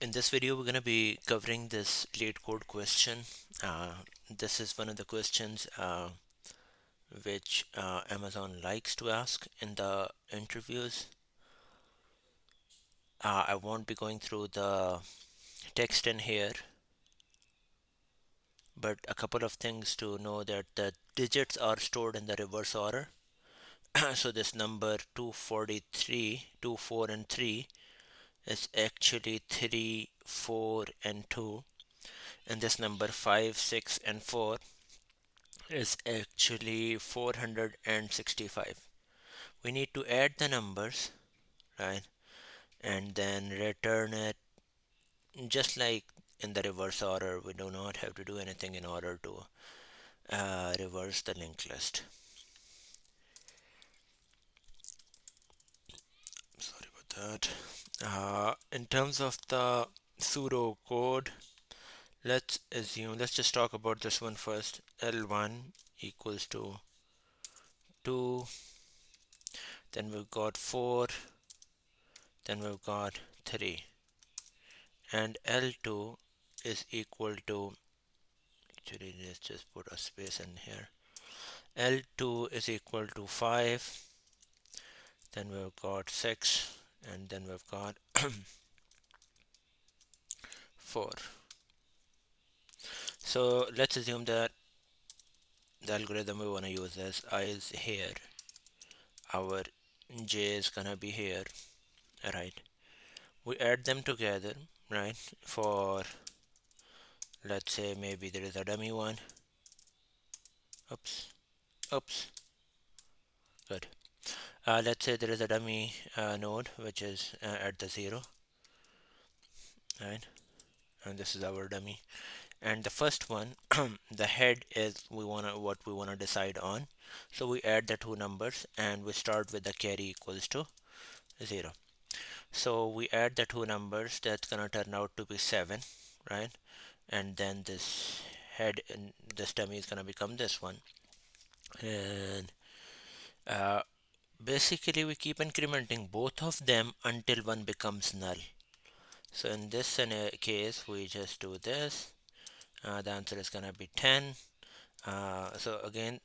In this video, we're going to be covering this Leetcode question. This is one of the questions which Amazon likes to ask in the interviews. I won't be going through the text in here, but a couple of things to know that the digits are stored in the reverse order. So this number 243, 2, 4, and 3 is actually 3, 4, and 2. And this number 5, 6, and 4 is actually 465. We need to add the numbers, right, and then return it just like in the reverse order. We do not have to do anything in order to reverse the linked list. Sorry about that. In terms of the pseudo code, let's just talk about this one first. L1 equals to 2, then we've got 4, then we've got 3, and L2 is equal to, actually let's just put a space in here, L2 is equal to 5, then we've got 6, and then we've got 4. So let's assume that the algorithm we want to use is I is here, our j is gonna be here, right? We add them together, right? For, let's say, maybe there is a dummy one. Oops, oops, good. Let's say there is a dummy node which is at the 0, right? And this is our dummy. And the first one, the head is what we wanna decide on. So we add the two numbers and we start with the carry equals to 0. So we add the two numbers, that's gonna turn out to be 7, right? And then this head in this dummy is gonna become this one. And uh, basically we keep incrementing both of them until one becomes null. So in this case, we just do this. The answer is gonna be 10. So again,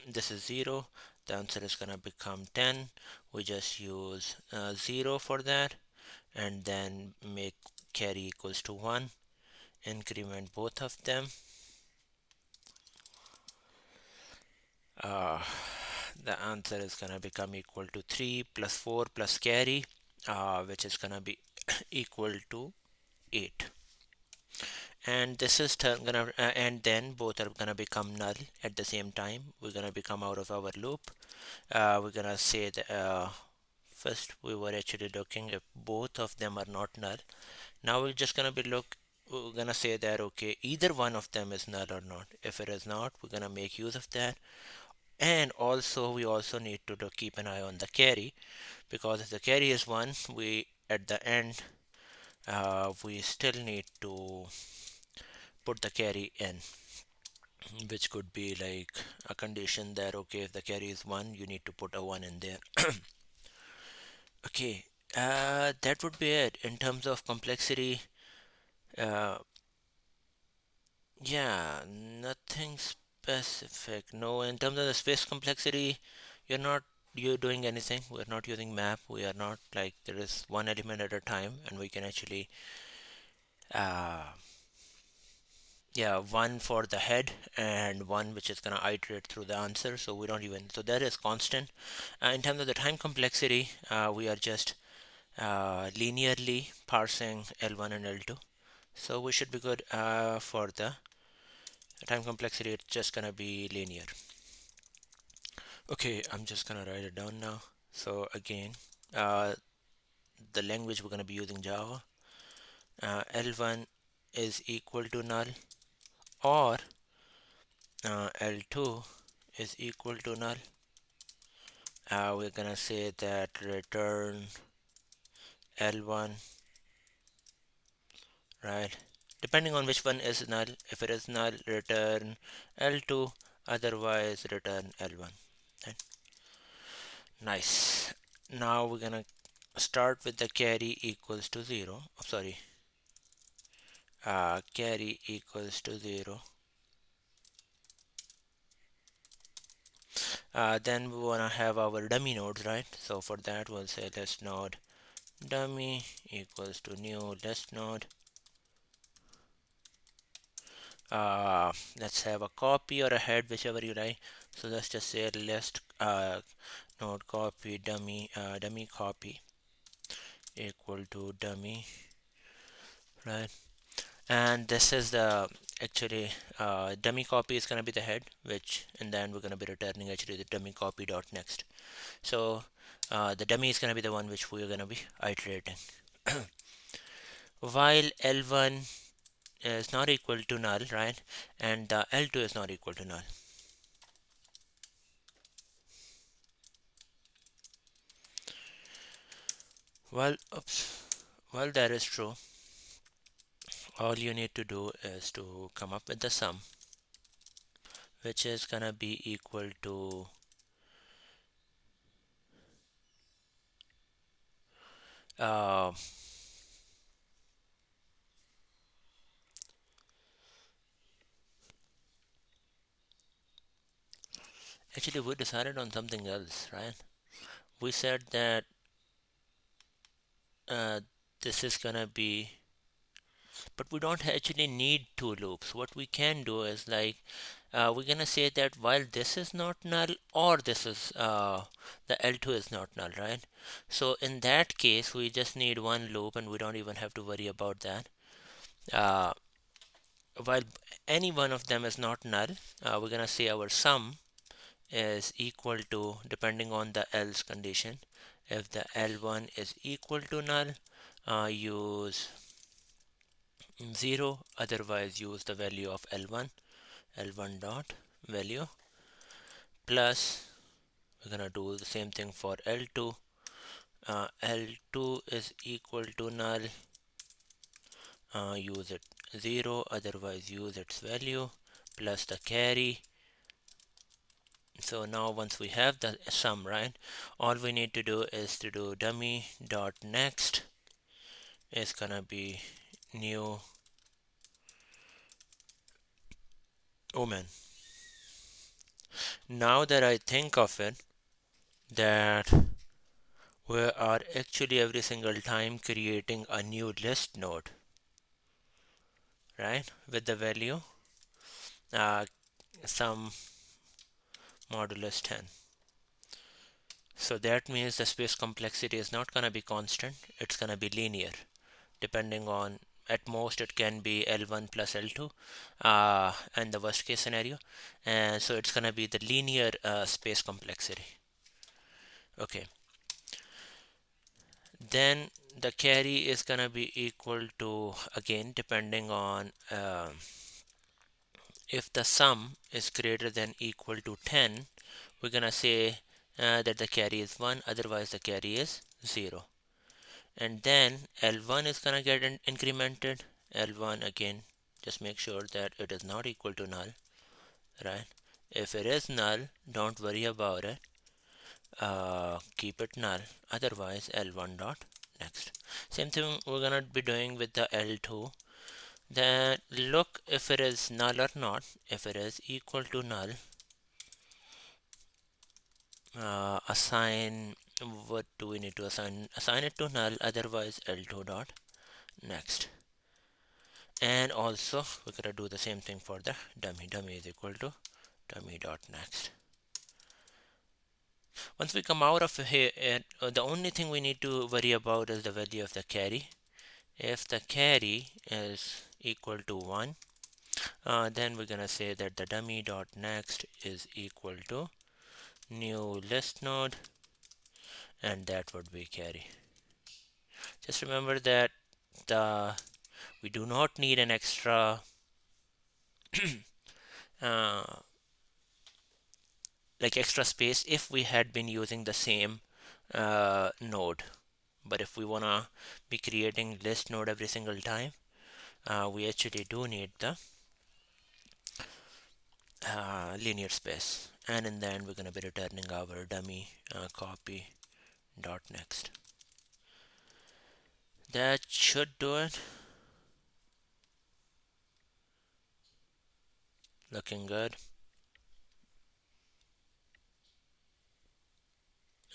this is 0. The answer is gonna become 10. We just use 0 for that, and then make carry equals to 1. Increment both of them. Uh, the answer is gonna become equal to 3 plus 4 plus carry, which is gonna be equal to 8. And this is gonna and then both are gonna become null at the same time. We're gonna become out of our loop. We're gonna say that first we were actually looking if both of them are not null. Now we're gonna say that okay, either one of them is null or not. If it is not, we're gonna make use of that. And also we also need to keep an eye on the carry, because if the carry is 1, we at the end we still need to put the carry in, which could be like a condition that okay, if the carry is 1, you need to put a 1 in there. Okay, that would be it in terms of complexity. uh, yeah, nothing specific. No, in terms of the space complexity, you're doing anything. We're not using map. We are not like, there is one element at a time, and we can actually uh, yeah, one for the head and one which is gonna iterate through the answer. So we don't even, so that is constant. In terms of the time complexity, we are just linearly parsing L1 and L2. So we should be good for the time complexity. It's just gonna be linear. Okay, I'm just gonna write it down now. So again, uh, the language we're gonna be using Java. L1 is equal to null, or L2 is equal to null. We're gonna say that return L1, right? Depending on which one is null. If it is null, return L2, otherwise return L1. Right? Nice. Now we're gonna start with the carry equals to 0. Oh, sorry. carry equals to 0. Then we want to have our dummy nodes, right? So for that we'll say list node dummy equals to new list node. Let's have a copy or a head, whichever you like. So let's just say list node copy dummy dummy copy equal to dummy, right? And this is the actually dummy copy is going to be the head, which and then we're going to be returning actually the dummy copy dot next. So the dummy is going to be the one which we're going to be iterating. While L1 is not equal to null, right, and L2 is not equal to null. Well, oops, well, that is true. All you need to do is to come up with the sum, which is gonna be equal to uh, actually we decided on something else, right? We said that uh, this is gonna be, but we don't actually need two loops. What we can do is like we're gonna say that while this is not null or this is the L2 is not null, right? So in that case we just need one loop and we don't even have to worry about that. uh, while any one of them is not null, we're gonna say our sum is equal to, depending on the else condition, if the L1 is equal to null, use 0, otherwise use the value of L1 dot value, plus we're gonna do the same thing for L2. L2 is equal to null, use it 0, otherwise use its value, plus the carry. So now once we have the sum, right, all we need to do is to do dummy dot next is gonna be new. Oh man, now that I think of it, that we are actually every single time creating a new list node, right, with the value sum modulus 10. So that means the space complexity is not going to be constant, it's going to be linear, depending on, at most it can be L1 plus L2 and the worst case scenario, and so it's going to be the linear space complexity. Okay, then the carry is going to be equal to, again depending on if the sum is greater than equal to 10, we're going to say that the carry is 1, otherwise the carry is 0. And then L1 is gonna get incremented. L1 again, just make sure that it is not equal to null, right? If it is null, don't worry about it. Keep it null. Otherwise, L1 dot next. Same thing we're gonna be doing with the L2. Then look if it is null or not. If it is equal to null, assign, what do we need to assign? Assign it to null. Otherwise, L2 dot next. And also we're gonna do the same thing for the dummy is equal to dummy dot next. Once we come out of here, the only thing we need to worry about is the value of the carry. If the carry is equal to 1, then we're gonna say that the dummy dot next is equal to new list node, and that would be carry. Just remember that the we do not need an extra uh, like extra space if we had been using the same node. But if we wanna be creating list node every single time, we actually do need the linear space. And in the end, we're gonna be returning our dummy copy dot next. That should do it. Looking good.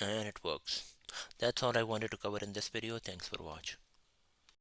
And it works. That's all I wanted to cover in this video. Thanks for watching.